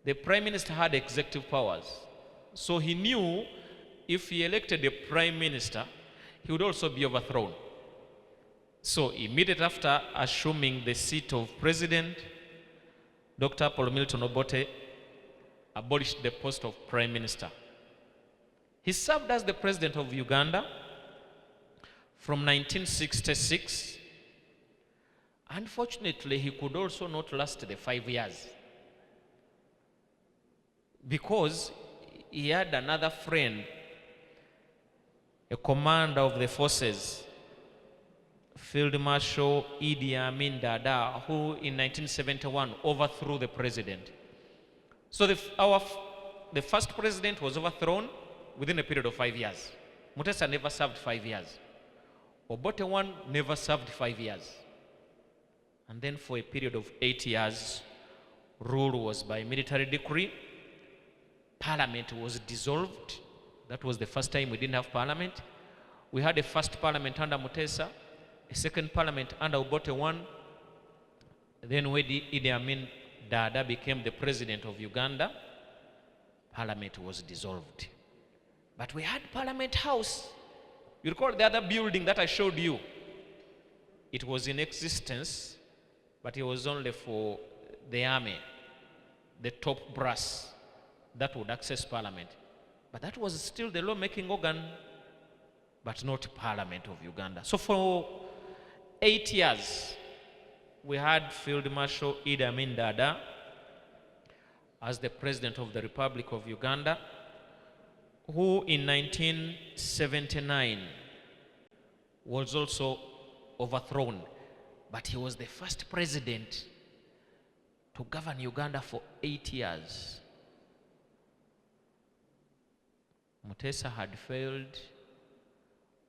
the Prime Minister had executive powers. So he knew if he elected a Prime Minister, he would also be overthrown. So immediately after assuming the seat of President, Dr. Paul Milton Obote abolished the post of Prime Minister. He served as the President of Uganda from 1966. Unfortunately, he could also not last the 5 years because he had another friend, a commander of the forces, Field Marshal Idi Amin Dada, who in 1971 overthrew the president. So the first president was overthrown within a period of 5 years. Mutesa never served 5 years. Obote one never served 5 years. And then for a period of 8 years, rule was by military decree. Parliament was dissolved. That was the first time we didn't have parliament. We had a first parliament under Mutesa, a second parliament under Obote one. Then when Idi Amin Dada became the president of Uganda, parliament was dissolved. But we had Parliament House. You recall the other building that I showed you? It was in existence, but it was only for the army, the top brass that would access Parliament. But that was still the law-making organ, but not Parliament of Uganda. So for 8 years, we had Field Marshal Idi Amin Dada as the President of the Republic of Uganda, who in 1979 was also overthrown. But he was the first president to govern Uganda for 8 years. Mutesa had failed.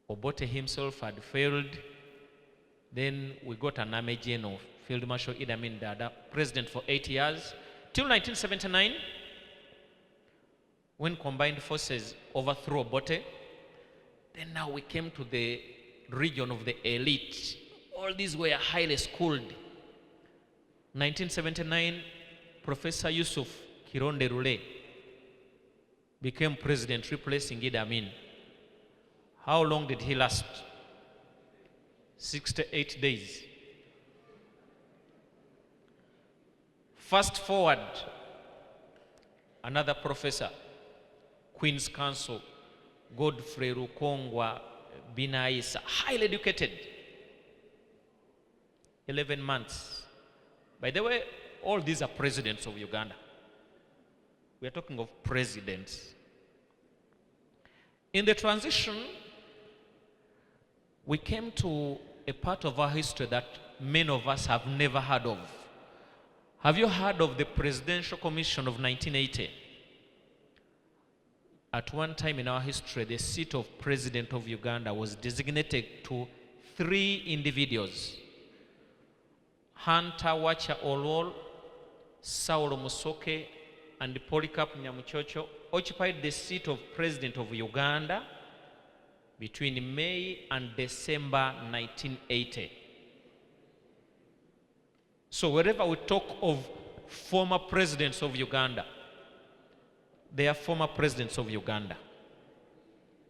Obote himself had failed. Then we got an Army General, Field Marshal Idi Amin Dada, president for 8 years, till 1979, when combined forces overthrew Obote. Then now we came to the region of the elite. All these were highly schooled. 1979, Professor Yusuf Kironde Rule became president, replacing Idi Amin. How long did he last? 68 days. Fast forward, another professor, Queen's Counsel, Godfrey Rukongwa Binaisa, highly educated, 11 months. By the way, all these are presidents of Uganda. We are talking of presidents. In the transition, we came to a part of our history that many of us have never heard of. Have you heard of the Presidential Commission of 1980? At one time in our history, the seat of President of Uganda was designated to 3 individuals. Hunter Wacha Olwol, Saulo Musoke, and Polycarp Nyamuchocho occupied the seat of President of Uganda between May and December 1980. So wherever we talk of former presidents of Uganda, they are former presidents of Uganda.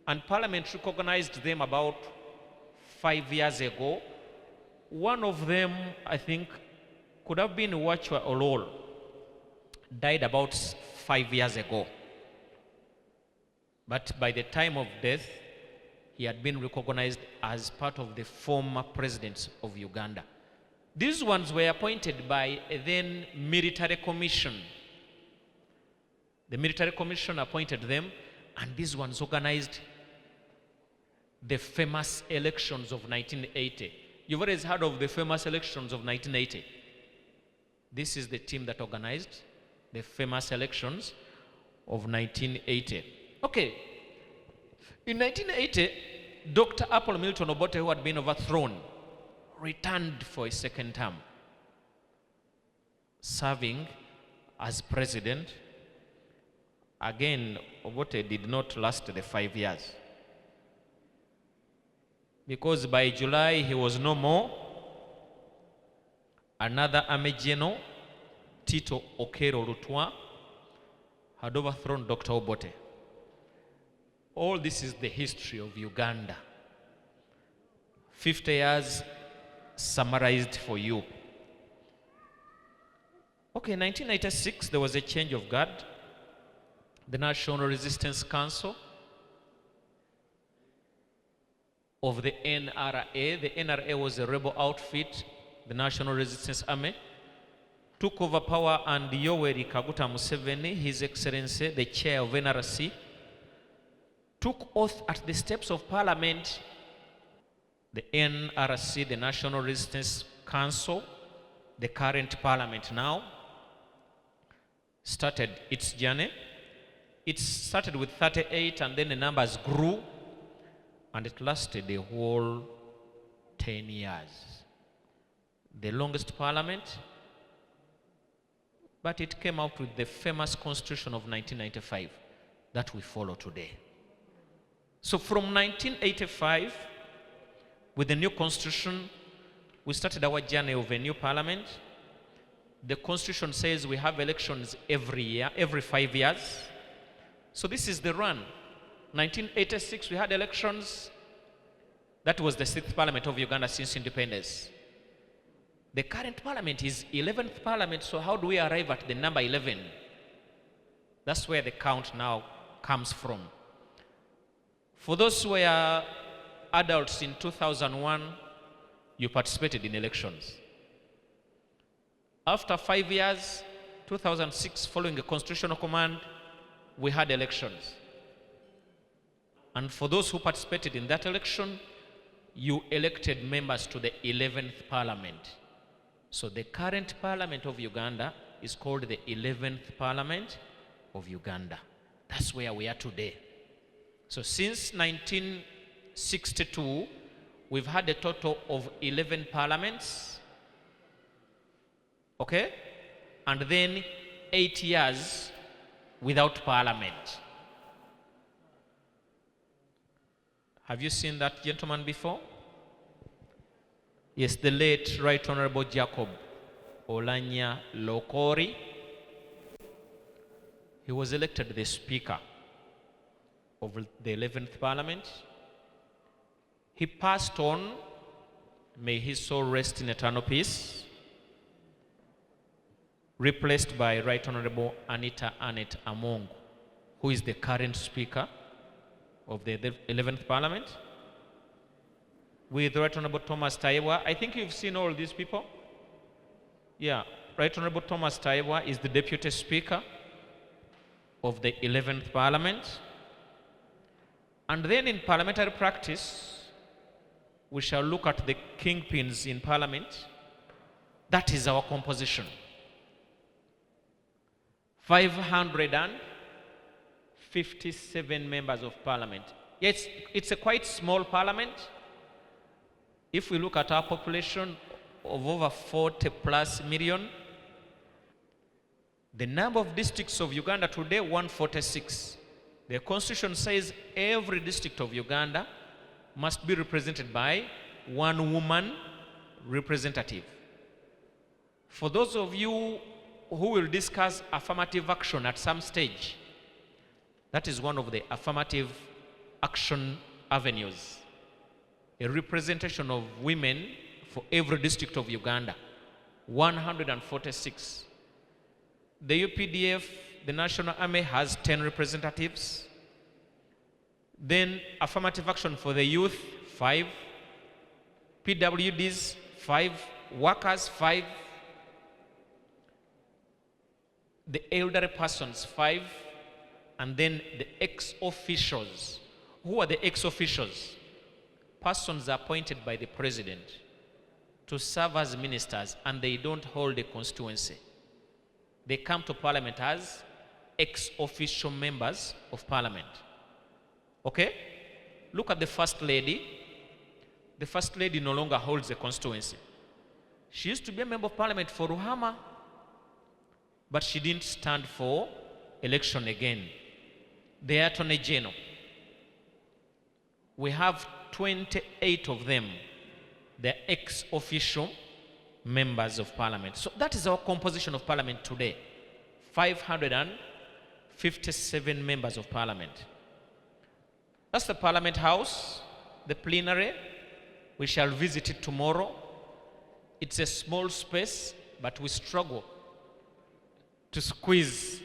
And Parliament recognized them about 5 years ago. One of them, I think, could have been Wachwa Olol, died about 5 years ago. But by the time of death, he had been recognized as part of the former presidents of Uganda. These ones were appointed by a then military commission. The military commission appointed them, and these ones organized the famous elections of 1980. You've always heard of the famous elections of 1980. This is the team that organized the famous elections of 1980. Okay. In 1980, Dr. Apple Milton Obote, who had been overthrown, returned for a second term, serving as president. Again, Obote did not last the 5 years, because by July he was no more. Another Army General, Tito Okero Lutwa, had overthrown Dr. Obote. All this is the history of Uganda. 50 years summarized for you. Okay, in 1996, there was a change of guard. The National Resistance Council of the NRA. The NRA was a rebel outfit, the National Resistance Army, took over power, and Yoweri Kaguta Museveni, His Excellency, the chair of NRC, took oath at the steps of Parliament. The NRC, the National Resistance Council, the current Parliament now, started its journey. It started with 38, and then the numbers grew, and it lasted the whole 10 years. The longest parliament, but it came out with the famous Constitution of 1995 that we follow today. So from 1985, with the new Constitution, we started our journey of a new parliament. The Constitution says we have elections every year, every 5 years. So this is the run. 1986, we had elections. That was the 6th parliament of Uganda since independence. The current parliament is 11th parliament, so how do we arrive at the number 11? That's where the count now comes from. For those who were adults in 2001, you participated in elections. After 5 years, 2006, following a constitutional command, we had elections. And for those who participated in that election, you elected members to the 11th parliament. So the current parliament of Uganda is called the 11th parliament of Uganda. That's where we are today. So since 1962, we've had a total of 11 parliaments, okay? And then 8 years without parliament. Have you seen that gentleman before? Yes, the late Right Honorable Jacob Olanya Lokori. He was elected the Speaker of the 11th Parliament. He passed on. May his soul rest in eternal peace. Replaced by Right Honorable Anita Annette Among, who is the current Speaker of the 11th Parliament. With Right Honorable Thomas Taiwa. I think you've seen all these people. Yeah, Right Honorable Thomas Taiwa is the Deputy Speaker of the 11th Parliament. And then in parliamentary practice, we shall look at the kingpins in Parliament. That is our composition. 557 members of Parliament. Yes, it's a quite small Parliament. If we look at our population of over 40 plus million, the number of districts of Uganda today, 146. The Constitution says every district of Uganda must be represented by one woman representative. For those of you who will discuss affirmative action at some stage, that is one of the affirmative action avenues. A representation of women for every district of Uganda, 146. The UPDF, the National Army, has 10 representatives. Then affirmative action for the youth, 5. PWDs, 5. Workers, 5. The elderly persons, 5. And then the ex-officials. Who are the ex-officials? Persons appointed by the president to serve as ministers, and they don't hold a constituency. They come to Parliament as ex-official members of Parliament. Okay? Look at the First Lady. The First Lady no longer holds a constituency. She used to be a member of Parliament for Ruhama, but she didn't stand for election again. The Attorney General. We have 28 of them. They're ex-official members of Parliament. So that is our composition of Parliament today. 57 members of parliament. That's the Parliament House, the plenary. We shall visit it tomorrow. It's a small space, but we struggle to squeeze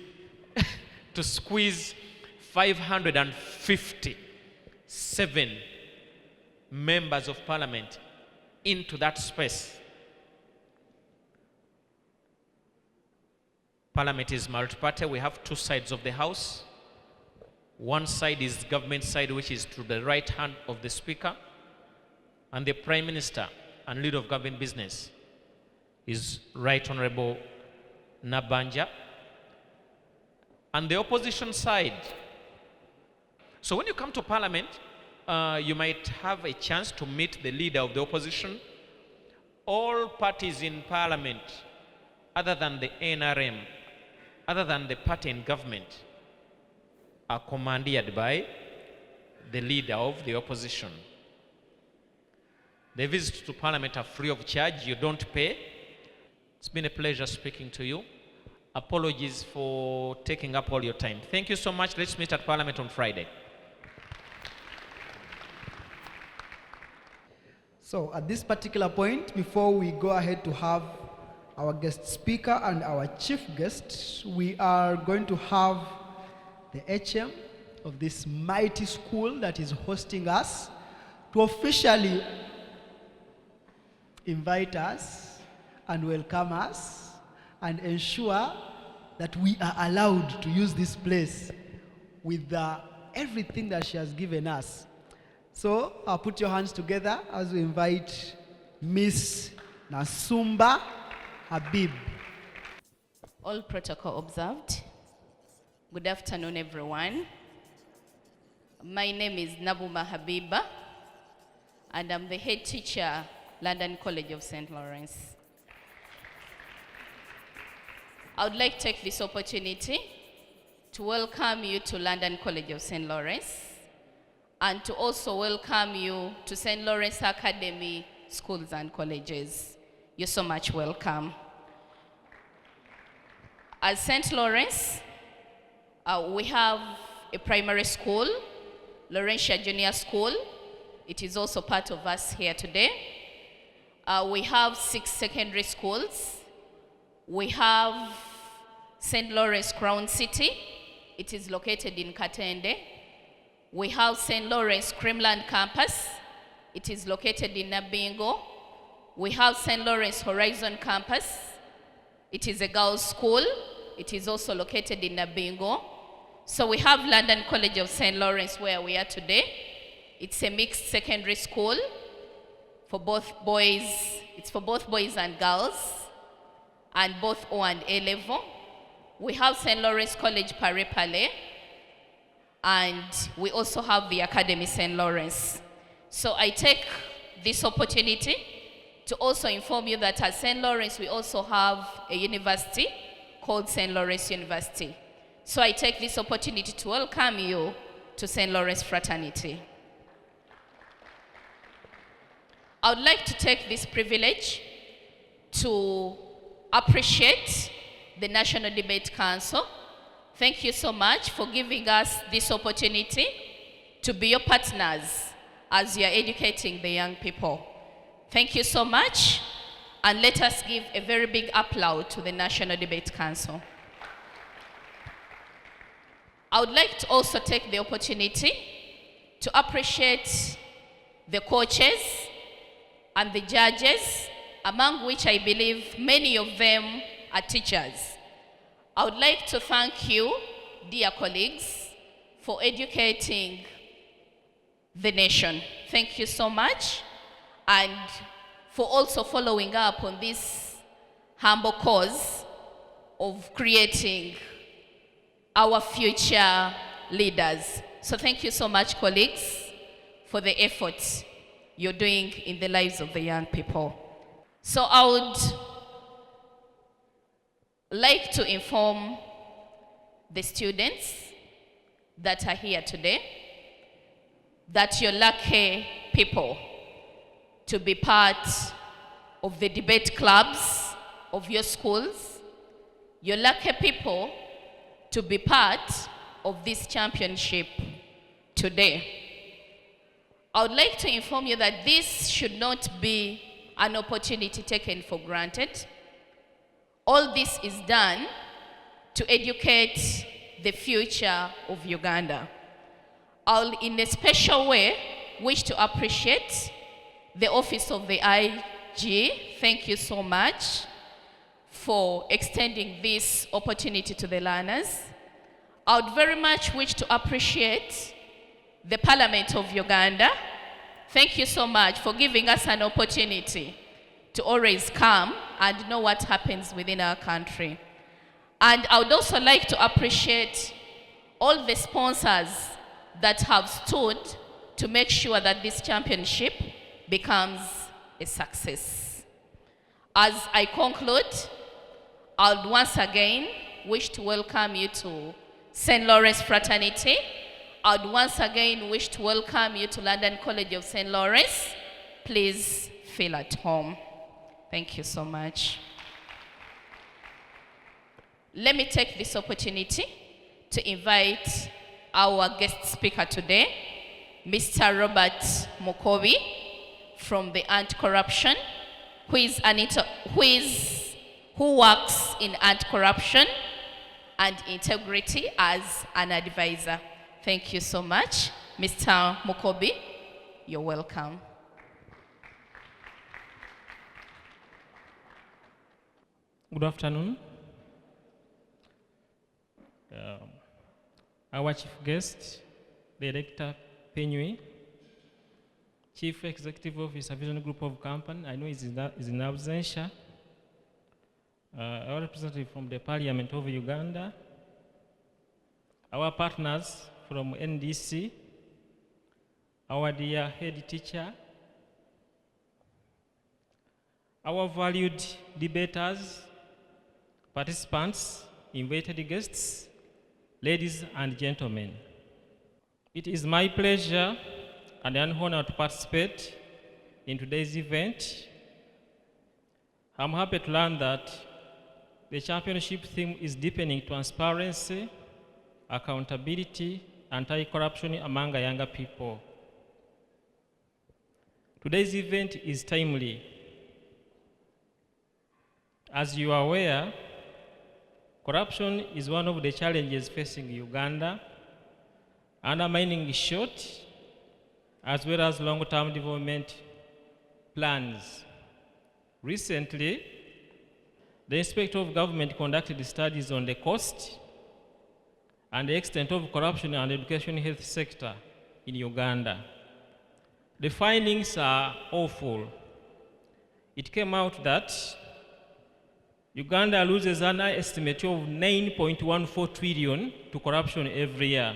557 members of parliament into that space. Parliament is multi-party. We have two sides of the house. One side is the government side, which is to the right hand of the speaker, and the Prime Minister and leader of government business is Right Honorable Nabanja, and the opposition side. So when you come to Parliament, you might have a chance to meet the leader of the opposition. All parties in Parliament, other than the NRM, other than the party in government, are commanded by the leader of the opposition. The visits to Parliament are free of charge. You don't pay. It's been a pleasure speaking to you. Apologies for taking up all your time. Thank you so much. Let's meet at Parliament on Friday. So at this particular point, before we go ahead to have our guest speaker and our chief guest, we are going to have the HM of this mighty school that is hosting us to officially invite us and welcome us and ensure that we are allowed to use this place with everything that she has given us. So put your hands together as we invite Miss Nasumba Habib. All protocol observed. Good afternoon, everyone. My name is Nabuma Habiba, and I'm the head teacher, London College of St. Lawrence. I would like to take this opportunity to welcome you to London College of St. Lawrence and to also welcome you to St. Lawrence Academy Schools and Colleges. You're so much welcome. At St. Lawrence, we have a primary school, Laurentia Junior School. It is also part of us here today. We have 6 secondary schools. We have St. Lawrence Crown City. It is located in Katende. We have St. Lawrence Creamland Campus. It is located in Nabingo. We have St. Lawrence Horizon Campus. It is a girls' school. It is also located in Nabingo. So we have London College of St. Lawrence where we are today. It's a mixed secondary school for both boys. It's for both boys and girls, and both O and A level. We have St. Lawrence College Parepale, and we also have the Academy St. Lawrence. So I take this opportunity to also inform you that at St. Lawrence we also have a university called St. Lawrence University. So I take this opportunity to welcome you to St. Lawrence Fraternity. I would like to take this privilege to appreciate the National Debate Council. Thank you so much for giving us this opportunity to be your partners as you are educating the young people. Thank you so much, and let us give a very big applause to the National Debate Council. I would like to also take the opportunity to appreciate the coaches and the judges, among which I believe many of them are teachers. I would like to thank you, dear colleagues, for educating the nation. Thank you so much, and for also following up on this humble cause of creating our future leaders. So thank you so much, colleagues, for the efforts you're doing in the lives of the young people. So I would like to inform the students that are here today that you're lucky people to be part of the debate clubs of your schools. You're lucky people to be part of this championship today. I would like to inform you that this should not be an opportunity taken for granted. All this is done to educate the future of Uganda. I'll, in a special way, wish to appreciate the Office of the IG. Thank you so much for extending this opportunity to the learners. I would very much wish to appreciate the Parliament of Uganda. Thank you so much for giving us an opportunity to always come and know what happens within our country. And I would also like to appreciate all the sponsors that have stood to make sure that this championship becomes a success. As I conclude, I would once again wish to welcome you to St. Lawrence Fraternity. I would once again wish to welcome you to London College of St. Lawrence. Please feel at home. Thank you so much. Let me take this opportunity to invite our guest speaker today, Mr. Robert Mukobi from the Anti-Corruption, who works in anti-corruption and integrity as an advisor. Thank you so much. Mr. Mukobi, you're welcome. Good afternoon. Our chief guest, Director Penywe, Chief Executive Officer, Vision Group of Company, I know is in absentia. Our representative from the Parliament of Uganda, our partners from Nsdc, our dear head teacher, our valued debaters, participants, invited guests, ladies and gentlemen. It is my pleasure and an honor to participate in today's event. I'm happy to learn that the championship theme is deepening transparency, accountability, anti-corruption among younger people. Today's event is timely. As you are aware, corruption is one of the challenges facing Uganda, undermining short as well as long-term development plans. Recently, the Inspector of Government conducted studies on the cost and the extent of corruption in the education and health sector in Uganda. The findings are awful. It came out that Uganda loses an estimate of 9.14 trillion to corruption every year.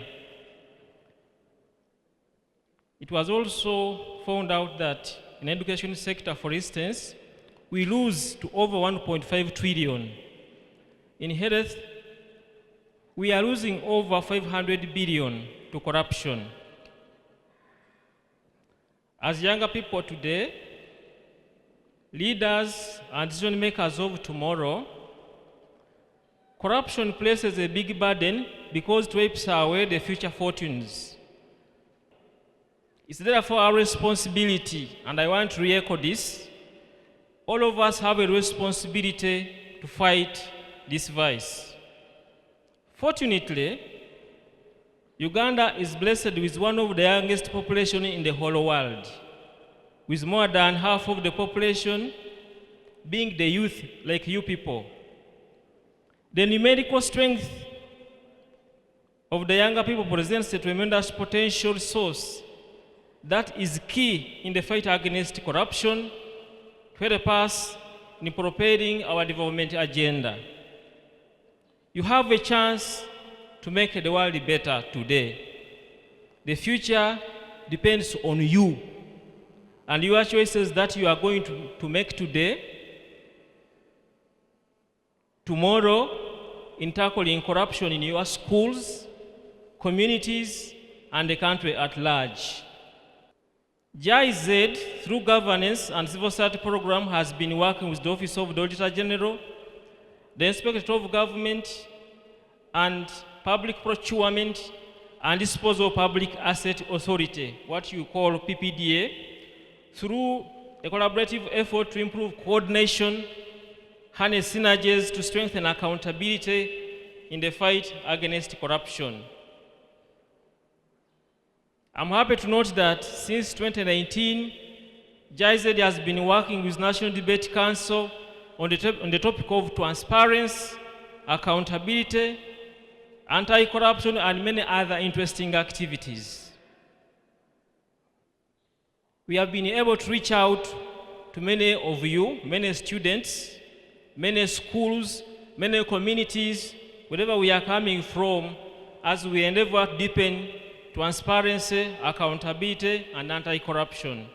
It was also found out that in the education sector, for instance, we lose to over 1.5 trillion. In health, we are losing over 500 billion to corruption. As younger people today, leaders and decision makers of tomorrow, corruption places a big burden because it wipes away the future fortunes. It's therefore our responsibility, and I want to re-echo this, all of us have a responsibility to fight this vice. Fortunately, Uganda is blessed with one of the youngest populations in the whole world, with more than half of the population being the youth, like you people. The numerical strength of the younger people presents a tremendous potential source that is key in the fight against corruption to help us in propelling our development agenda. You have a chance to make the world better today. The future depends on you and your choices that you are going to make today, tomorrow, in tackling corruption in your schools, communities, and the country at large. GIZ, through governance and civil society program, has been working with the Office of the Auditor General, the Inspector of Government, and Public Procurement and Disposal of Public Asset Authority, what you call PPDA, through a collaborative effort to improve coordination, harness synergies to strengthen accountability in the fight against corruption. I'm happy to note that since 2019, Njsdc has been working with National Debate Council on the topic of transparency, accountability, anti-corruption, and many other interesting activities. We have been able to reach out to many of you, many students, many schools, many communities, wherever we are coming from, as we endeavor to deepen transparency, accountability, and anti-corruption.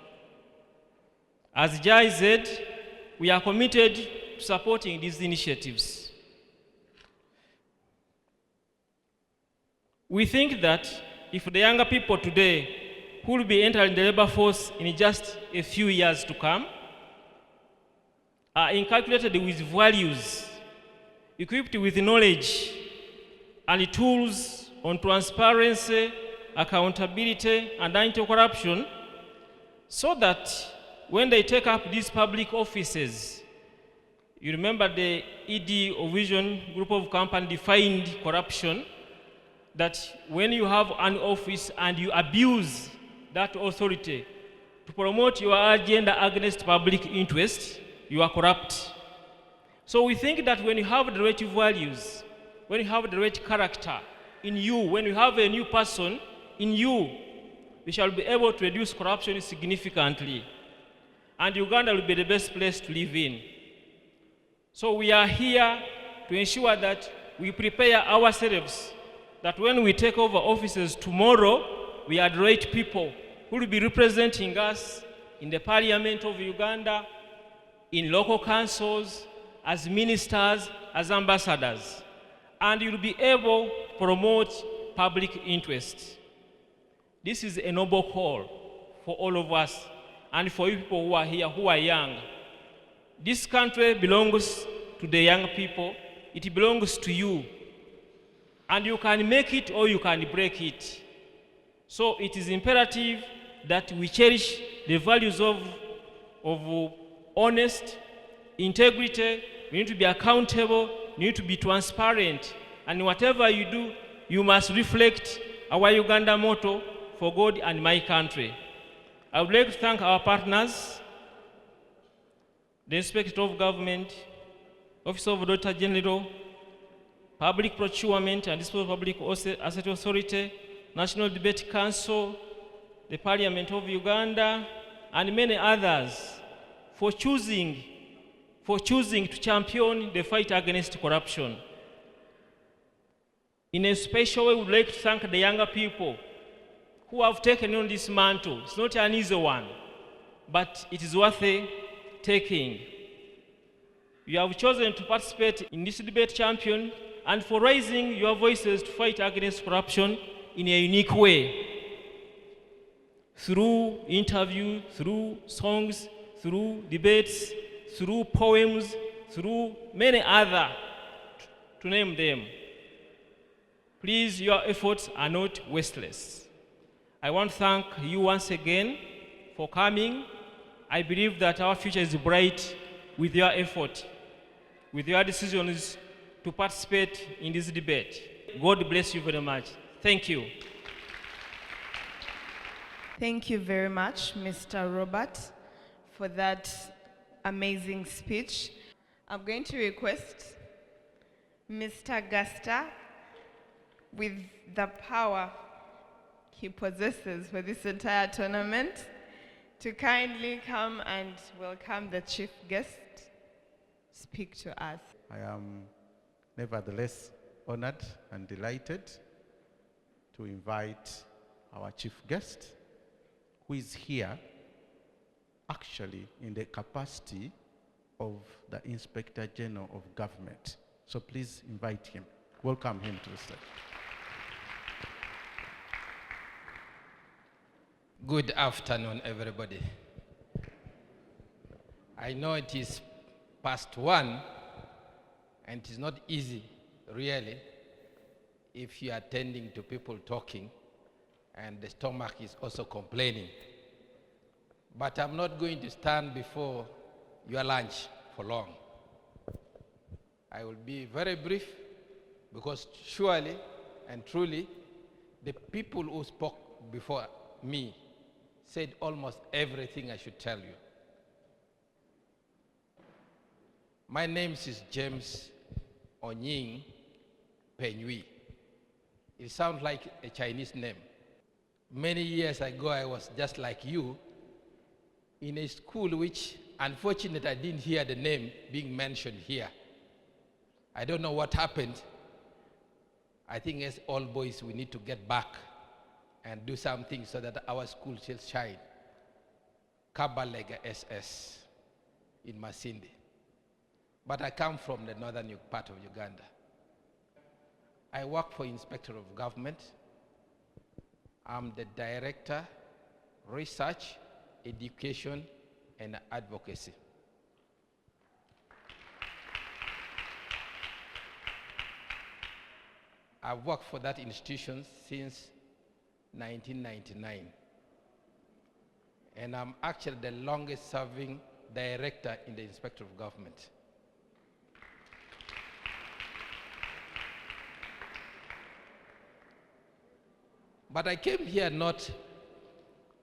As Njsdc, we are committed to supporting these initiatives. We think that if the younger people today who will be entering the labor force in just a few years to come are inculcated with values, equipped with knowledge and tools on transparency, accountability, and anti-corruption, so that when they take up these public offices, you remember the ED or Vision Group of Company defined corruption, that when you have an office and you abuse that authority to promote your agenda against public interest, you are corrupt. So we think that when you have the right values, when you have the right character in you, when you have a new person in you, we shall be able to reduce corruption significantly. And Uganda will be the best place to live in. So we are here to ensure that we prepare ourselves that when we take over offices tomorrow, we are the right people who will be representing us in the Parliament of Uganda, in local councils, as ministers, as ambassadors. And you'll be able to promote public interest. This is a noble call for all of us and for you people who are here, who are young. This country belongs to the young people. It belongs to you. And you can make it or you can break it. So it is imperative that we cherish the values of honest, integrity. We need to be accountable. We need to be transparent. And whatever you do, you must reflect our Uganda motto, for God and my country. I would like to thank our partners, the Inspector of Government, Office of Auditor General, Public Procurement and Disposal of Public Asset Authority, National Debate Council, the Parliament of Uganda, and many others for choosing to champion the fight against corruption. In a special way, we would like to thank the younger people who have taken on this mantle. It's not an easy one, but it is worth taking. You have chosen to participate in this debate champion and for raising your voices to fight against corruption in a unique way. Through interview, through songs, through debates, through poems, through many other, to name them. Please, your efforts are not wasteless. I want to thank you once again for coming. I believe that our future is bright with your effort, with your decisions to participate in this debate. God bless you very much. Thank you. Thank you very much, Mr. Robert, for that amazing speech. I'm going to request Mr. Guster, with the power he possesses for this entire tournament, to kindly come and welcome the chief guest, speak to us. I am nevertheless honored and delighted to invite our chief guest, who is here actually in the capacity of the Inspector General of Government. So please invite him. Welcome him to the stage. Good afternoon, everybody. I know it is past 1, and it is not easy, really, if you are attending to people talking and the stomach is also complaining. But I'm not going to stand before your lunch for long. I will be very brief because surely and truly the people who spoke before me said almost everything I should tell you. My name is James Onying Penyui. It sounds like a Chinese name. Many years ago, I was just like you in a school which, unfortunately, I didn't hear the name being mentioned here. I don't know what happened. I think as all boys, we need to get back and do something so that our school shall shine. Kabalega SS in Masindi. But I come from the northern part of Uganda. I work for Inspector of Government. I'm the Director, Research, Education, and Advocacy. I've worked for that institution since 1999. And I'm actually the longest serving director in the Inspector of Government. But I came here not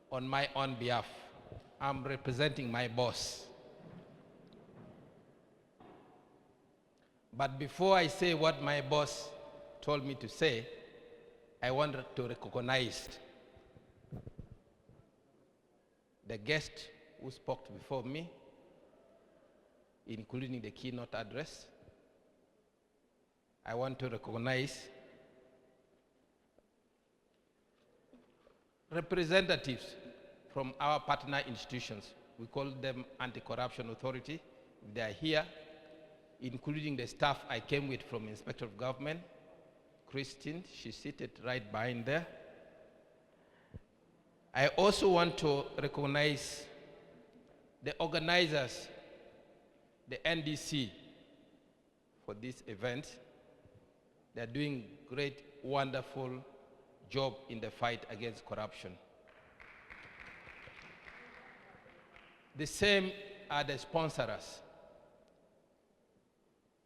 on my own behalf. I'm representing my boss. But before I say what my boss told me to say, I wanted to recognize the guest who spoke before me, including the keynote address. I want to recognize representatives from our partner institutions. We call them Anti-Corruption Authority. They are here, including the staff I came with from Inspector of Government. Christine, she's seated right behind there. I also want to recognize the organizers, the Nsdc, for this event. They're doing great, wonderful job in the fight against corruption. The same are the sponsors.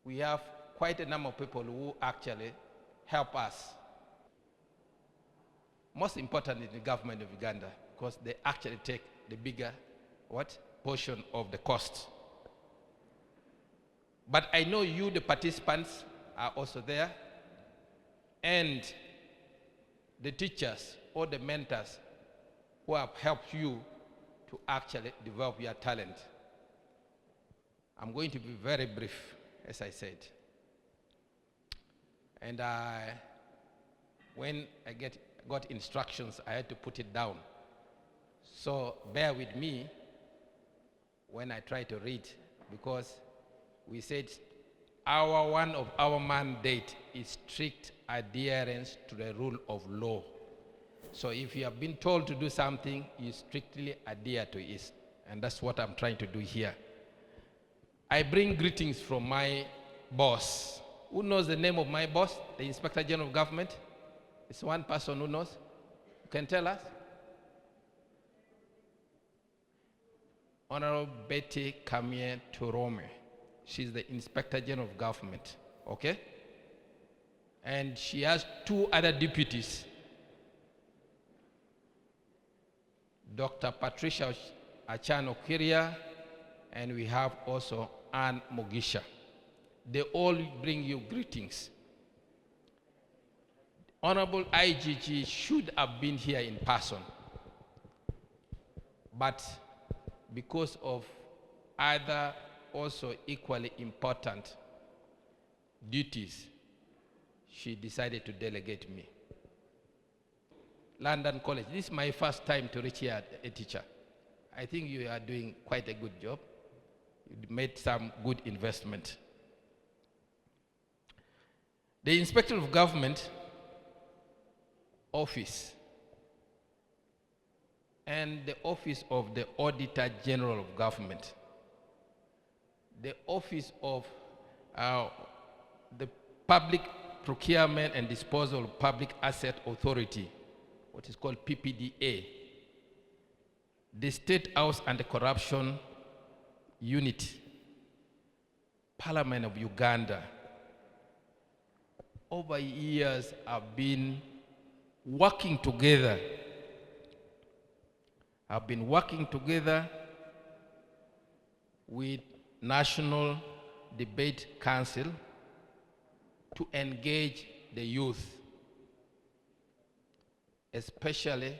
We have quite a number of people who actually help us. Most importantly, the government of Uganda, because they actually take the bigger portion of the cost. But I know you, the participants, are also there, and the teachers or the mentors who have helped you to actually develop your talent. I'm going to be very brief, as I said. And when I got instructions, I had to put it down. So bear with me when I try to read, because we said one of our mandate is strict adherence to the rule of law. So if you have been told to do something, you strictly adhere to it. And that's what I'm trying to do here. I bring greetings from my boss. Who knows the name of my boss? The Inspector General of Government? It's one person who knows. You can tell us? Honorable Betty Kamie Turome. She's the Inspector General of Government, okay? And she has two other deputies. Dr. Patricia Achano Kiria, and we have also Anne Mugisha. They all bring you greetings. Honorable IGG should have been here in person, but because of other also equally important duties, she decided to delegate me. London College, this is my first time to reach here as a teacher. I think you are doing quite a good job. You made some good investment. The Inspector of Government office and the office of the Auditor General of Government, the office of the Public Procurement and Disposal of Public Asset Authority, what is called PPDA, the State House Anti-Corruption Unit, Parliament of Uganda, over years have been working together. Have been working together with National Debate Council to engage the youth, especially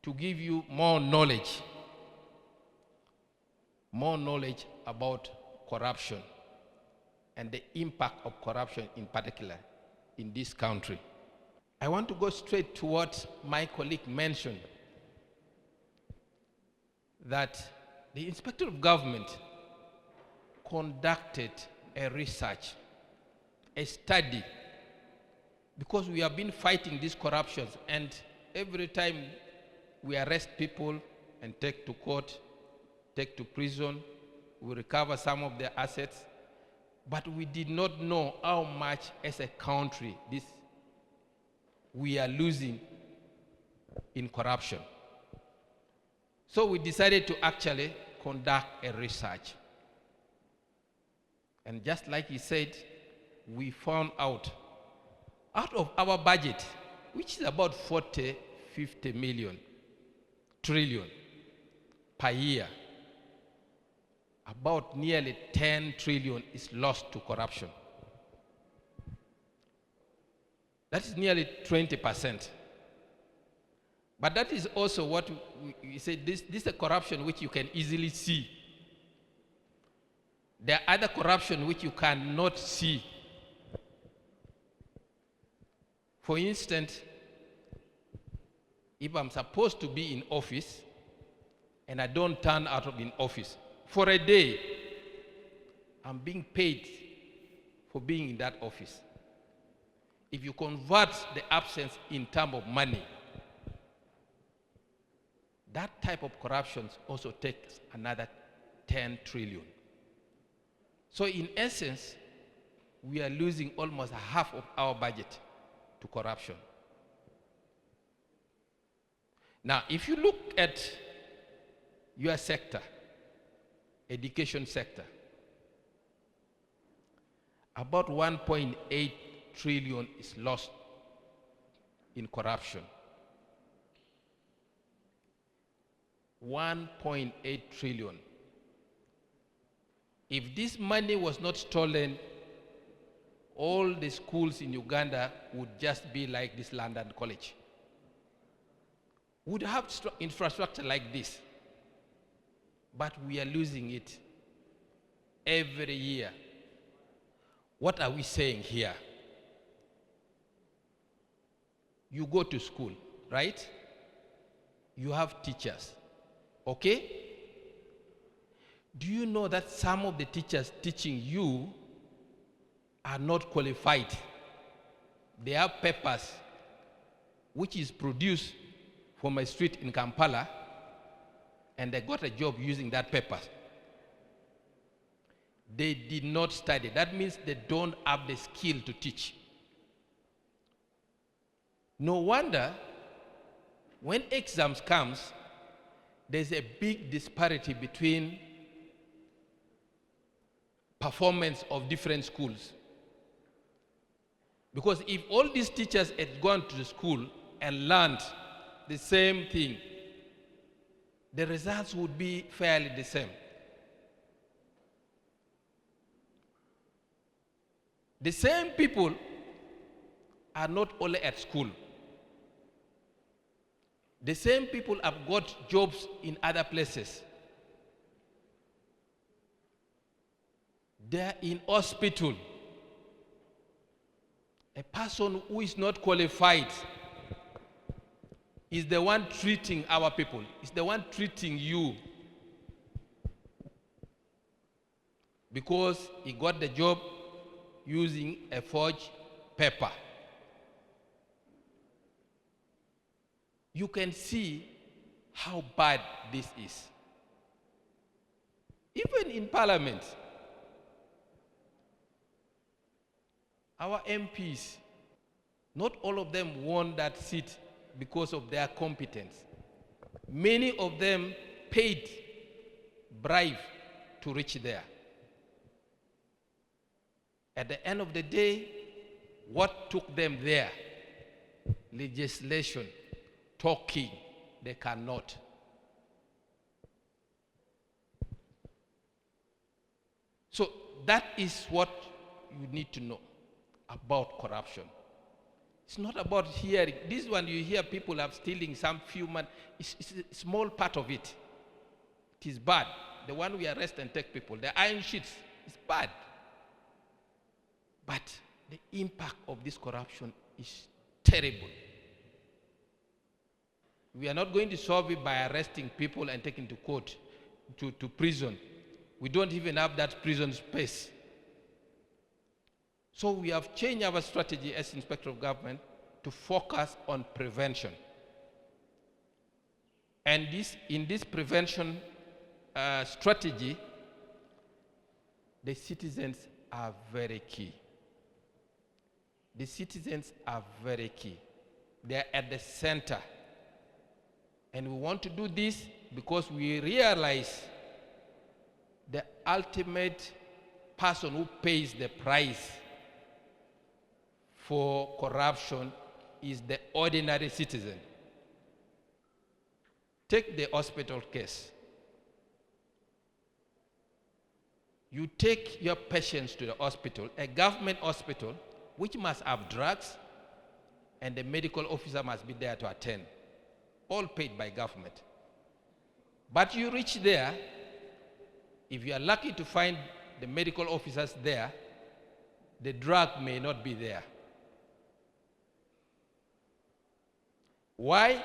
to give you more knowledge about corruption and the impact of corruption in particular in this country. I want to go straight to what my colleague mentioned, that the Inspector of Government conducted a research, a study, because we have been fighting these corruptions, and every time we arrest people and take to court, take to prison, we recover some of their assets, but we did not know how much as a country we are losing in corruption. So we decided to actually conduct a research. And just like he said, we found out of our budget, which is about 40, 50 million, trillion per year, about nearly 10 trillion is lost to corruption. That is nearly 20%. But that is also what we say, this is a corruption which you can easily see. There are other corruption which you cannot see. For instance, if I'm supposed to be in office and I don't turn out of in office for a day, I'm being paid for being in that office. If you convert the absence in terms of money, that type of corruption also takes another 10 trillion. So in essence, we are losing almost half of our budget to corruption. Now, if you look at your sector, education sector, about 1.8 trillion is lost in corruption. 1.8 trillion. If this money was not stolen, all the schools in Uganda would just be like this London College. Would have infrastructure like this, but we are losing it every year. What are we saying here? You go to school, right? You have teachers, okay? Do you know that some of the teachers teaching you are not qualified? They have papers which is produced from a street in Kampala, and they got a job using that paper. They did not study. That means they don't have the skill to teach. No wonder when exams comes, there's a big disparity between performance of different schools. Because if all these teachers had gone to the school and learned the same thing, the results would be fairly the same. The same people are not only at school. The same people have got jobs in other places. They're in hospital. A person who is not qualified is the one treating our people, is the one treating you. Because he got the job using a forged paper. You can see how bad this is. Even in Parliament, Our MPs, not all of them won that seat because of their competence. Many of them paid bribe to reach there. At the end of the day, what took them there? Legislation, talking, they cannot. So that is what you need to know about corruption. It's not about hearing. This one you hear people are stealing some few money. It's a small part of it. It is bad. The one we arrest and take people, the iron sheets, is bad. But the impact of this corruption is terrible. We are not going to solve it by arresting people and taking to court, to prison. We don't even have that prison space. So we have changed our strategy as Inspector of Government to focus on prevention. And in this prevention strategy, the citizens are very key. The citizens are very key. They are at the center. And we want to do this because we realize the ultimate person who pays the price for corruption is the ordinary citizen. Take the hospital case. You take your patients to the hospital, a government hospital, which must have drugs, and the medical officer must be there to attend, all paid by government. But you reach there, if you are lucky to find the medical officers there, the drug may not be there. Why?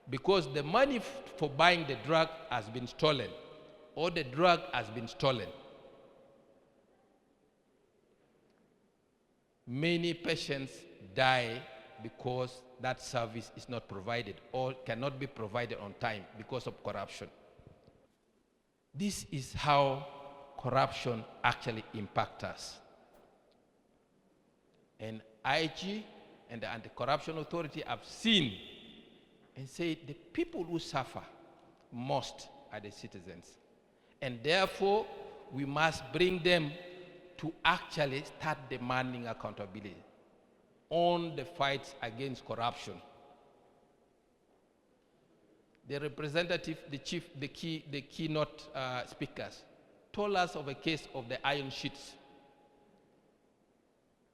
Because the money for buying the drug has been stolen, or the drug has been stolen. Many patients die because that service is not provided or cannot be provided on time because of corruption. This is how corruption actually impacts us. And IG and the Anti-Corruption Authority have seen and said the people who suffer most are the citizens. And therefore, we must bring them to actually start demanding accountability on the fights against corruption. The representative, the chief, the keynote speakers told us of a case of the iron sheets.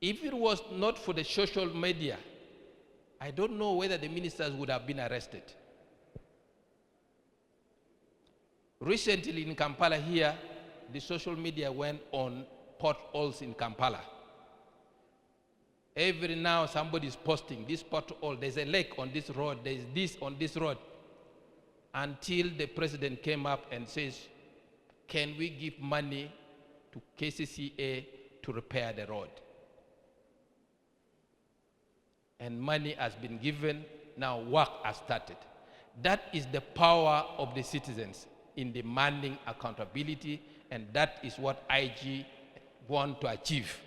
If it was not for the social media, I don't know whether the ministers would have been arrested. Recently in Kampala here, the social media went on potholes in Kampala. Every now somebody is posting this pothole, there's a lake on this road, there's this on this road. Until the president came up and says, can we give money to KCCA to repair the road? And money has been given, now work has started. That is the power of the citizens in demanding accountability, and that is what IG want to achieve.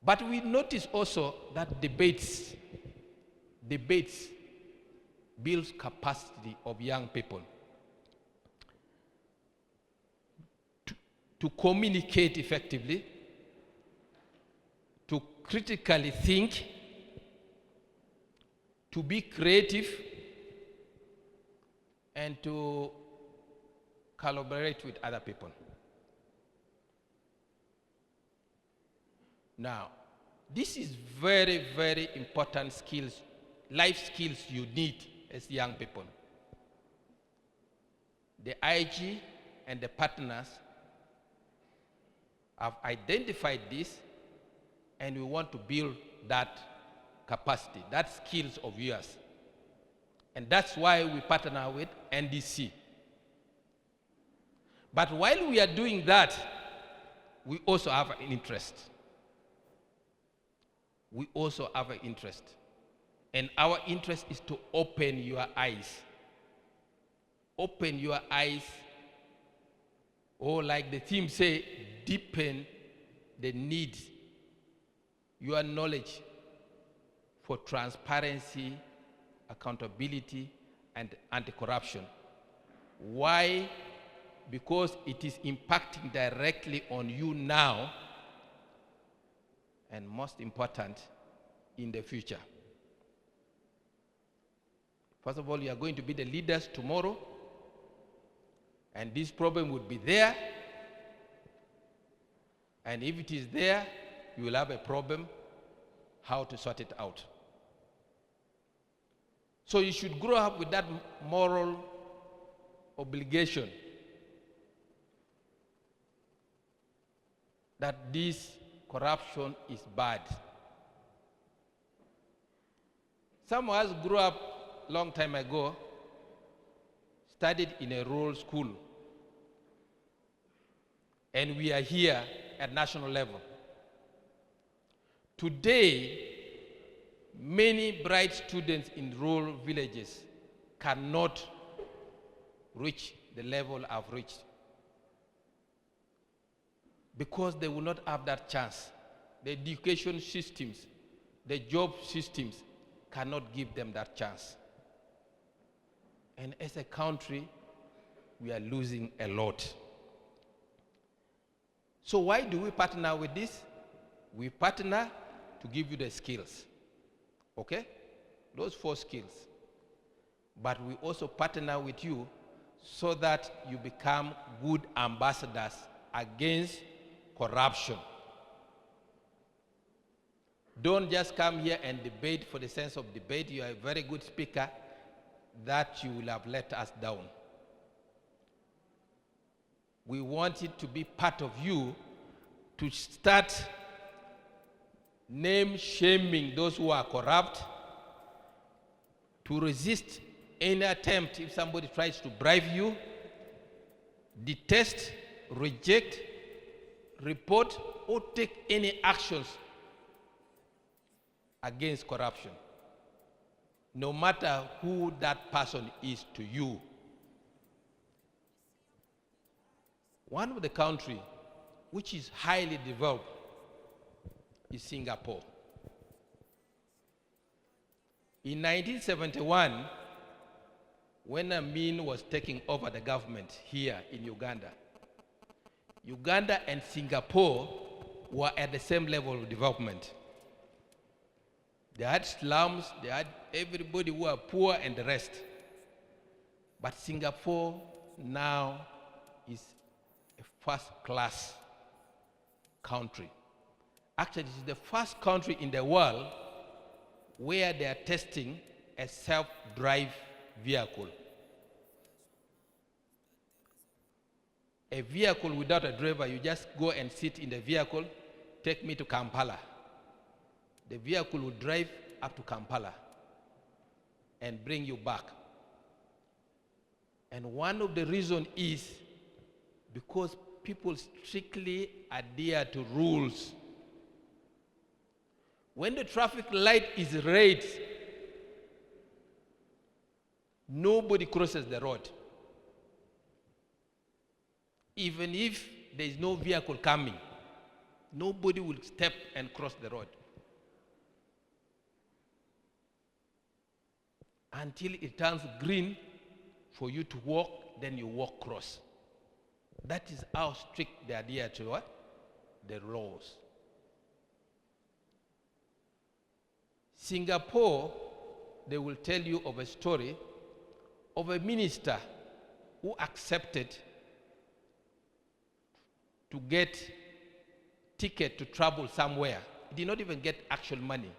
But we notice also that debates builds capacity of young people to communicate effectively, to critically think, to be creative, and to collaborate with other people. Now, this is very, very important skills, life skills you need as young people. The IG and the partners have identified this, and we want to build that capacity, that skills of yours. And that's why we partner with Nsdc. But while we are doing that, we also have an interest. We also have an interest. And our interest is to open your eyes. Open your eyes Or like the theme say, deepen the need, your knowledge for transparency, accountability, and anti-corruption. Why? Because it is impacting directly on you now, and most important, in the future. First of all, you are going to be the leaders tomorrow, and this problem would be there. And if it is there, you will have a problem, how to sort it out. So you should grow up with that moral obligation that this corruption is bad. Some of us grew up long time ago, studied in a rural school, and we are here at national level. Today, many bright students in rural villages cannot reach the level I've reached because they will not have that chance. The education systems, the job systems cannot give them that chance. And as a country, we are losing a lot. So why do we partner with this? We partner to give you the skills, okay? Those 4 skills. But we also partner with you so that you become good ambassadors against corruption. Don't just come here and debate for the sense of debate. You are a very good speaker, that you will have let us down. We want it to be part of you to start name-shaming those who are corrupt, to resist any attempt if somebody tries to bribe you, detest, reject, report, or take any actions against corruption, no matter who that person is to you. One of the countries which is highly developed is Singapore. In 1971, when Amin was taking over the government here in Uganda, Uganda and Singapore were at the same level of development. They had slums, they had everybody who were poor and the rest. But Singapore now is a first-class country. Actually, it is the first country in the world where they are testing a self-drive vehicle. A vehicle without a driver, you just go and sit in the vehicle, take me to Kampala. The vehicle will drive up to Kampala and bring you back. And one of the reasons is because people strictly adhere to rules. When the traffic light is red, nobody crosses the road. Even if there is no vehicle coming, nobody will step and cross the road until it turns green for you to walk, then you walk cross. That is how strict they adhere to what? The laws. Singapore, they will tell you of a story of a minister who accepted to get ticket to travel somewhere. He did not even get actual money.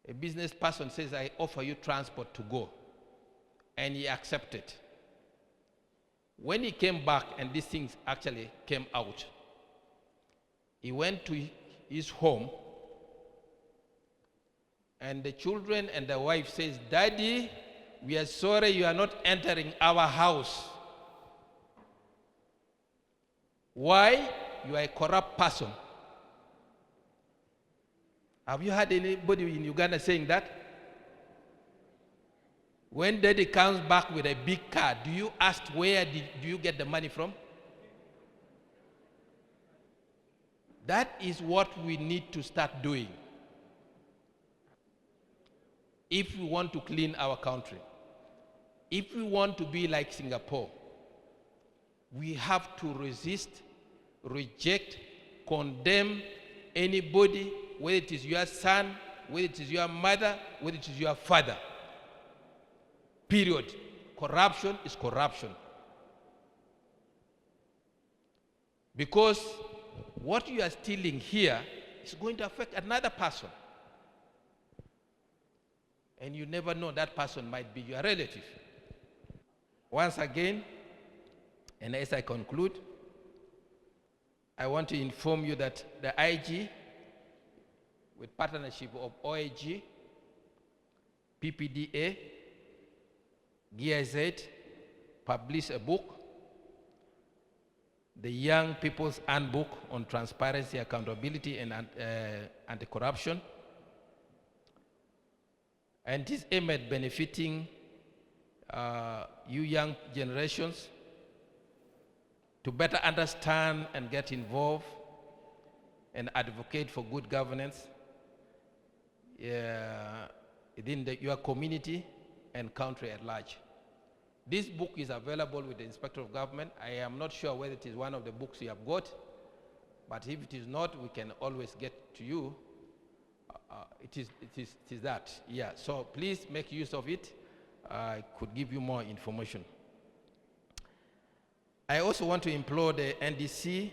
A business person says, I offer you transport to go. And he accepted. When he came back and these things actually came out, he went to his home and the children and the wife says, Daddy, we are sorry you are not entering our house. Why? You are a corrupt person. Have you heard anybody in Uganda saying that? When daddy comes back with a big car, do you ask where do you get the money from? That is what we need to start doing if we want to clean our country. If we want to be like Singapore, we have to resist, reject, condemn anybody, whether it is your son, whether it is your mother, whether it is your father. Period. Corruption is corruption. Because what you are stealing here is going to affect another person. And you never know, that person might be your relative. Once again, and as I conclude, I want to inform you that the IG, with partnership of OAG, PPDA, GIZ, published a book, the Young People's Handbook on Transparency, Accountability, and Anti-Corruption. And it is aimed at benefiting you young generations to better understand and get involved and advocate for good governance within your community and country at large. This book is available with the Inspector of Government. I am not sure whether it is one of the books you have got, but if it is not, we can always get to you. It is that, yeah. So please make use of it. I could give you more information. I also want to implore the Nsdc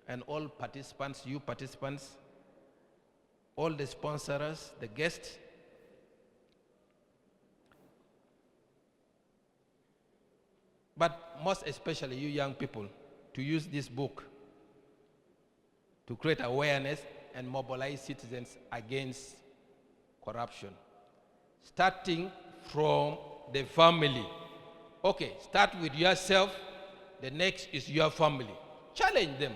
and all participants, you participants, all the sponsors, the guests, but most especially you young people, to use this book to create awareness and mobilize citizens against corruption, starting from the family. Okay, start with yourself, the next is your family. Challenge them.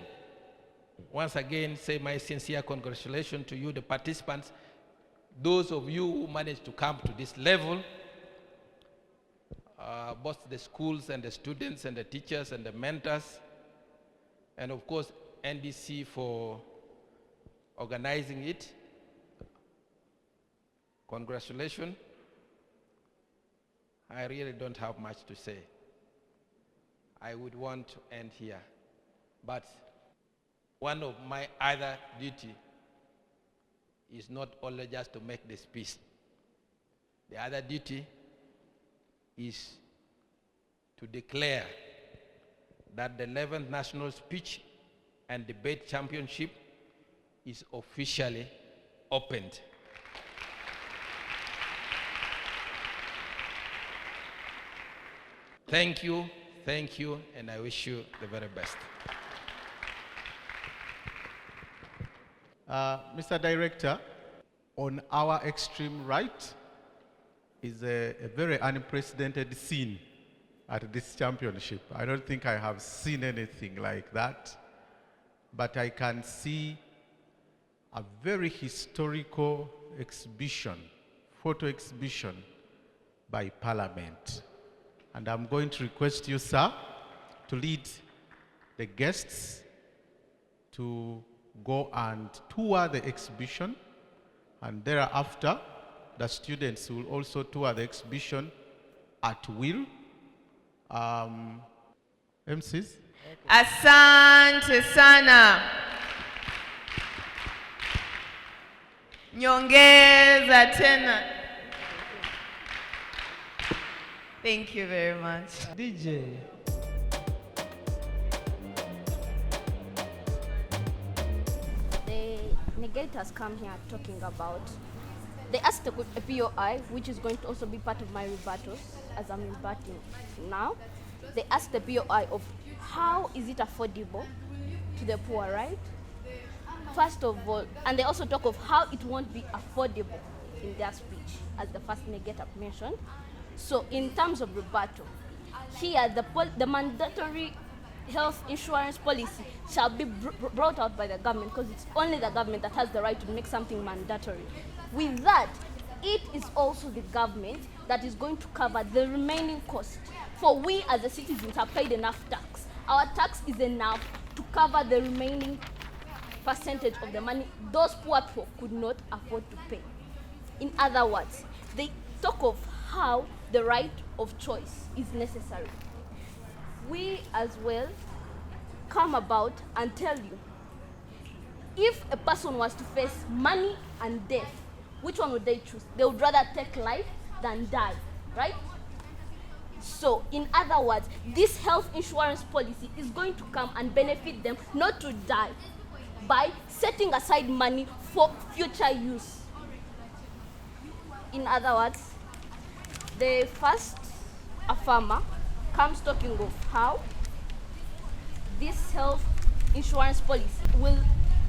Once again, say my sincere congratulations to you, the participants, those of you who managed to come to this level, both the schools and the students and the teachers and the mentors, and of course, Nsdc for organizing it. Congratulations. I really don't have much to say. I would want to end here. But one of my other duty is not only just to make the speech. The other duty is to declare that the 11th National Speech and Debate Championship is officially opened. Thank you, and I wish you the very best. Mr. Director, on our extreme right is a very unprecedented scene at this championship. I don't think I have seen anything like that, but I can see a very historical exhibition, photo exhibition by Parliament. And I'm going to request you, sir, to lead the guests to go and tour the exhibition, and thereafter, the students will also tour the exhibition at will. MCs? Asante sana. Nyongeza tena. Thank you very much. DJ. The negators come here talking about, they asked a POI, which is going to also be part of my rebuttals, as I'm rebutting now. They asked the POI of how is it affordable to the poor, right? First of all, and they also talk of how it won't be affordable in their speech, as the first negator mentioned. So in terms of rebuttal, here the mandatory health insurance policy shall be brought out by the government, because it's only the government that has the right to make something mandatory. With that, it is also the government that is going to cover the remaining cost. For we as the citizens have paid enough tax. Our tax is enough to cover the remaining percentage of the money those poor people could not afford to pay. In other words, they talk of how the right of choice is necessary. We as well come about and tell you, if a person was to face money and death, which one would they choose? They would rather take life than die, right? So, in other words, this health insurance policy is going to come and benefit them not to die by setting aside money for future use. In other words, the first farmer comes talking of how this health insurance policy will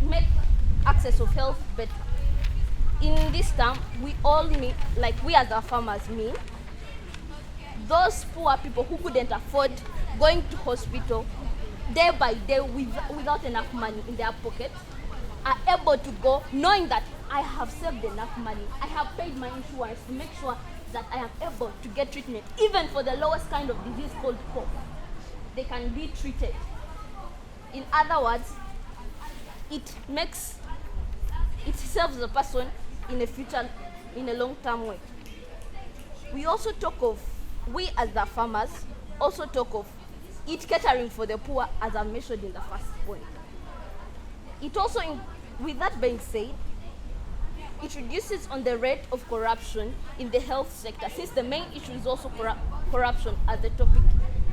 make access of health better. In this term, we all mean, like we as our farmers mean, those poor people who couldn't afford going to hospital day by day without enough money in their pocket are able to go knowing that I have saved enough money. I have paid my insurance to make sure that I am able to get treatment, even for the lowest kind of disease called cough. They can be treated. In other words, it serves the person in a future, in a long-term way. We also talk of, we as the farmers also talk of it catering for the poor, as I mentioned in the first point. It also, with that being said, it reduces on the rate of corruption in the health sector, since the main issue is also corruption as the topic,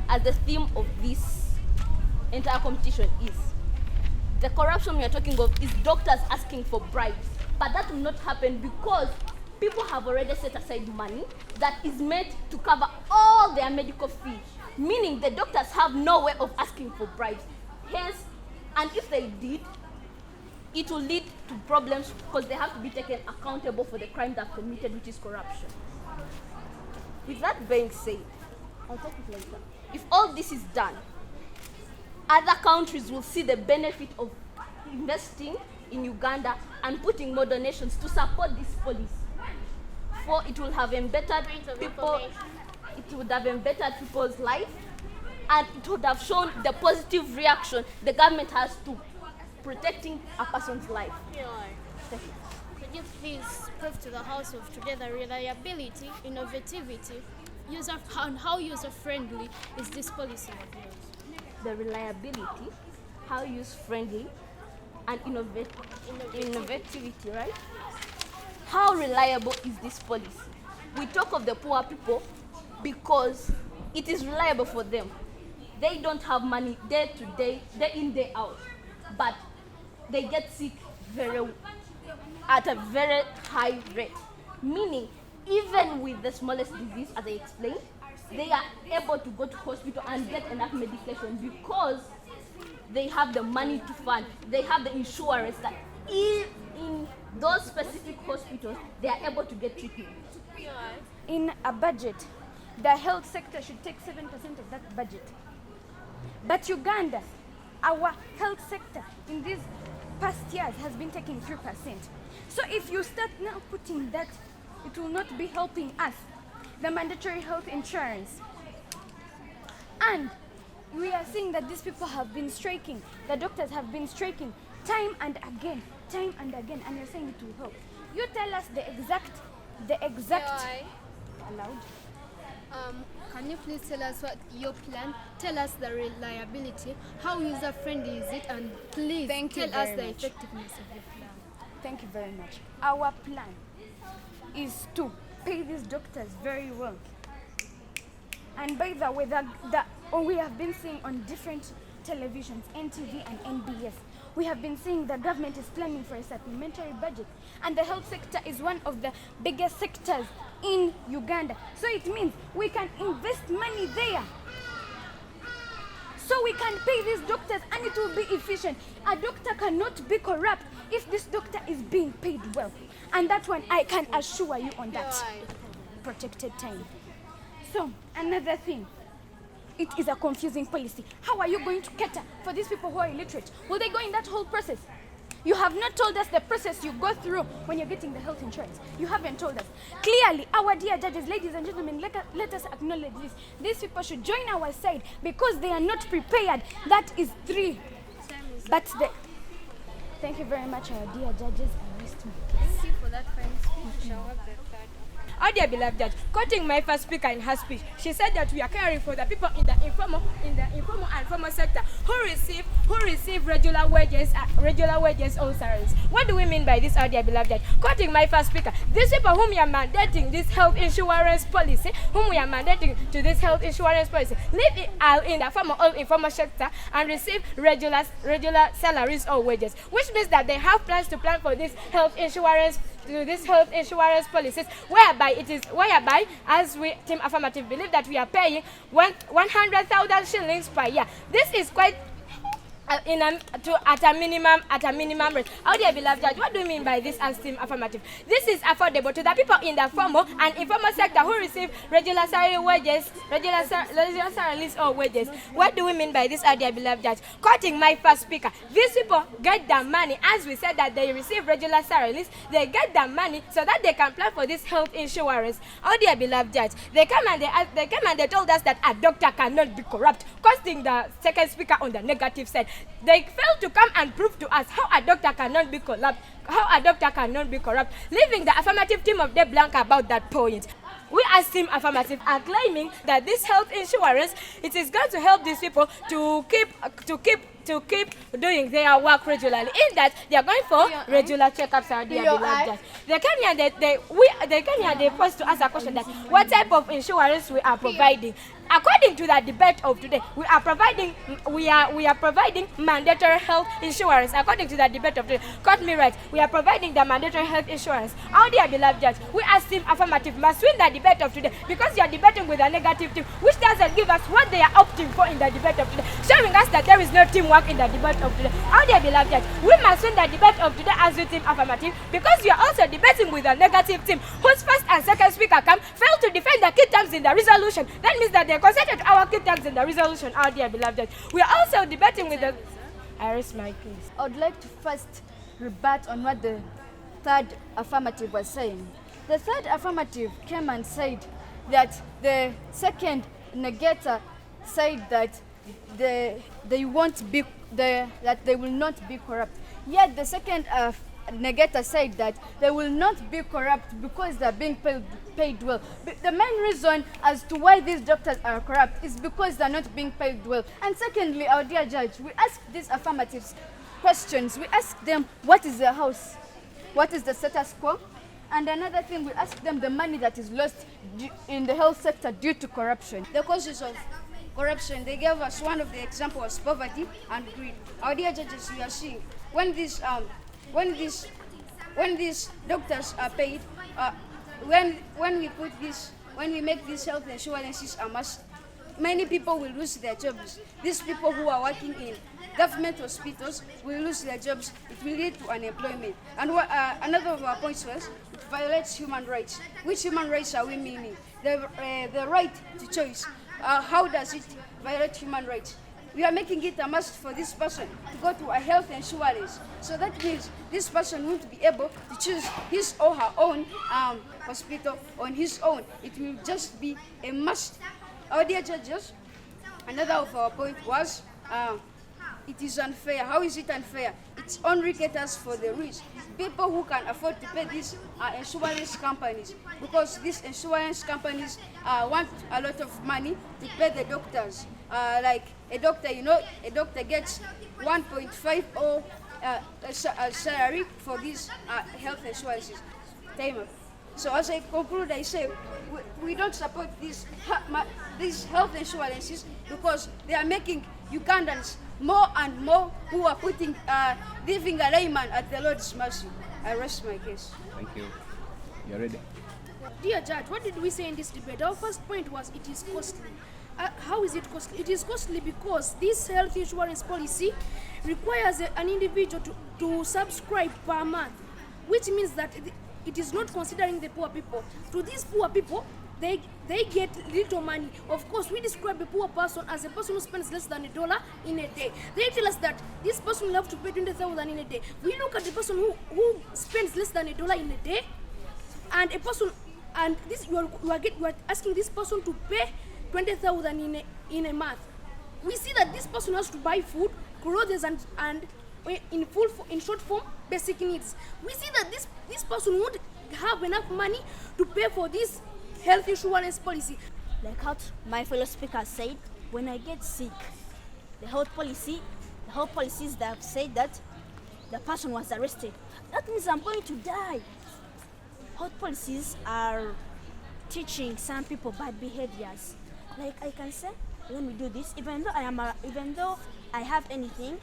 as the theme of this entire competition is. The corruption we are talking of is doctors asking for bribes, but that will not happen because people have already set aside money that is meant to cover all their medical fees, meaning the doctors have no way of asking for bribes. Hence, and if they did, it will lead to problems because they have to be taken accountable for the crime they've committed, which is corruption. With that being said, I'll talk it later. If all this is done, other countries will see the benefit of investing in Uganda and putting more donations to support this policy. For it will have embettered people, it would have embettered people's life, and it would have shown the positive reaction the government has to protecting a person's life. Could you please prove to the House of today the reliability, innovativity, and how user-friendly is this policy of yours? The reliability, how use-friendly, and innovativity, right? How reliable is this policy? We talk of the poor people because it is reliable for them. They don't have money day to day, day in, day out, but they get sick at a very high rate. Meaning, even with the smallest disease, as I explained, they are able to go to hospital and get enough medication because they have the money to fund. They have the insurance that in those specific hospitals, they are able to get treatment. In a budget, the health sector should take 7% of that budget. But Uganda, our health sector in these past years has been taking 3%. So if you start now putting that, it will not be helping us. The mandatory health insurance. And we are seeing that these people have been striking. The doctors have been striking time and again, and you're saying it will help. You tell us the exact allowed. Can you please tell us what your plan? Tell us the reliability. How user-friendly is it? And please tell us the effectiveness of your plan. Thank you very much. Our plan is to pay these doctors very well. And by the way, we have been seeing on different televisions, NTV and NBS, we have been seeing the government is planning for a supplementary budget. And the health sector is one of the biggest sectors in Uganda. So it means we can invest money there. So we can pay these doctors and it will be efficient. A doctor cannot be corrupt if this doctor is being paid well. And that one, I can assure you on that. Protected time. So, another thing. It is a confusing policy. How are you going to cater for these people who are illiterate? Will they go in that whole process? You have not told us the process you go through when you're getting the health insurance. You haven't told us. Clearly, our dear judges, ladies and gentlemen, let us acknowledge this. These people should join our side because they are not prepared. That is 3. But thank you very much, our dear judges. I rest my case. Thank you for that fine speech. We shall have the third. Our dear beloved judge, quoting my first speaker in her speech, she said that we are caring for the people in the informal and formal sector who receive regular wages or salaries. What do we mean by this, our dear beloved judge? Quoting my first speaker, these people whom we are mandating this health insurance policy, live in the formal or informal sector and receive regular salaries or wages, which means that they have plans to plan for this health insurance policies, whereby as we Team Affirmative believe that we are paying 100,000 shillings per year. This is quite at a minimum rate. How dear beloved judge, what do you mean by this as Team Affirmative? This is affordable to the people in the formal and informal sector who receive regular salaries or wages. What do we mean by this, our dear beloved judge? Quoting my first speaker, these people get the money, as we said that they receive regular salaries, they get the money so that they can plan for this health insurance. Our dear beloved judge, they came and they told us that a doctor cannot be corrupt, costing the second speaker on the negative side. They failed to come and prove to us how a doctor cannot be corrupt, leaving the affirmative team of De Blanc about that point. We as Team Affirmative are claiming that this health insurance, it is going to help these people to keep doing their work regularly. In that they are going for regular checkups, our dear beloved judge. They came here and they posed to us a question that what type of insurance we are providing. According to the debate of today, we are providing mandatory health insurance. According to the debate of today, got me right, we are providing the mandatory health insurance. Our dear beloved judge, we as Team Affirmative must win the debate of today because you are debating with a negative team, which doesn't give us what they are opting for in the debate of today, showing us that there is no teamwork in the debate of today. Our dear beloved judge, we must win the debate of today as we Team Affirmative because you are also debating with a negative team whose first and second speaker failed to defend the key terms in the resolution. That means that they consented our key terms in the resolution, our dear beloved judge. We are also debating with the... I rest my case. I would like to first rebut on what the third affirmative was saying. The third affirmative came and said that the second negator said that they will not be corrupt. Yet the second negator said that they will not be corrupt because they are being paid well. The main reason as to why these doctors are corrupt is because they are not being paid well. And secondly, our dear judge, we ask these affirmative questions. We ask them, what is their house? What is the status quo? And another thing, we ask them the money that is lost in the health sector due to corruption. The causes of corruption, they gave us one of the examples, poverty and greed. Our dear judges, we are seeing when these doctors are paid, when we make these health insurances a must, many people will lose their jobs. These people who are working in government hospitals will lose their jobs. It will lead to unemployment. And another of our points was it violates human rights. Which human rights are we meaning? The right to choice. How does it violate human rights? We are making it a must for this person to go to a health insurance. So that means this person won't be able to choose his or her own hospital on his own. It will just be a must. Our dear judges, another of our point was it is unfair. How is it unfair? It only caters for the rich. People who can afford to pay these insurance companies, because these insurance companies want a lot of money to pay the doctors. Like a doctor, a doctor gets 1.5 or salary for these health insurances. Time up. So as I conclude, I say we don't support these health insurances because they are making Ugandans more and more who are leaving a layman at the Lord's mercy. I rest my case. Thank you. You ready? Dear Judge, what did we say in this debate? Our first point was it is costly. How is it costly? It is costly because this health insurance policy requires an individual to subscribe per month, which means that it is not considering the poor people. To these poor people, they get little money. Of course, we describe a poor person as a person who spends less than $1 in a day. They tell us that this person will have to pay 20,000 in a day. We look at the person who spends less than $1 in a day, and a person, and this you are asking this person to pay 20,000 in a month. We see that this person has to buy food, clothes, and in short form, basic needs. We see that this person won't have enough money to pay for this health insurance policy. Like how my fellow speaker said, when I get sick, the health policies that have said that the person was arrested, that means I'm going to die. Health policies are teaching some people bad behaviors. Like I can say, let me do this, even though I have anything,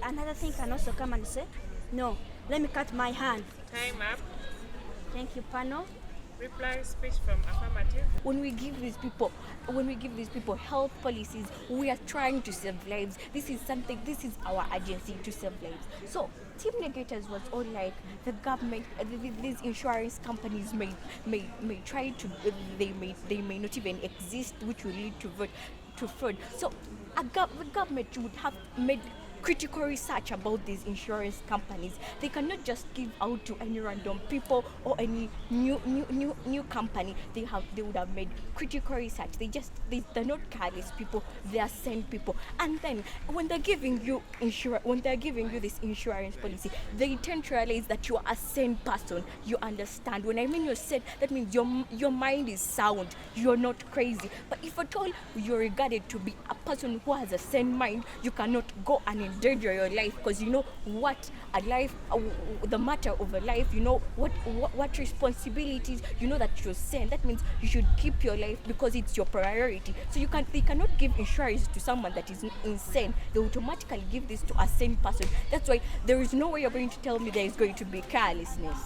another thing can also come and say, no, let me cut my hand. Time up. Thank you, panel. Reply speech from affirmative. When we give these people health policies, we are trying to save lives. This is our agency to save lives. So Team Negators was all like the government, these insurance companies may try to, they may not even exist, which will lead to fraud. So the government would have made critical research about these insurance companies. They cannot just give out to any random people or any new company. They would have made critical research. They're not careless people. They are sane people. And then when they're giving you this insurance policy, they tend to realize that you are a sane person. You understand. When I mean you're sane, that means your mind is sound. You're not crazy. But if at all you're regarded to be a person who has a sane mind, you cannot go and endanger your life, because you know what a life, the matter of a life, you know what responsibilities, you know that you're sane. That means you should keep your life because it's your priority. So they cannot give insurance to someone that is insane. They automatically give this to a sane person. That's why there is no way you're going to tell me there is going to be carelessness.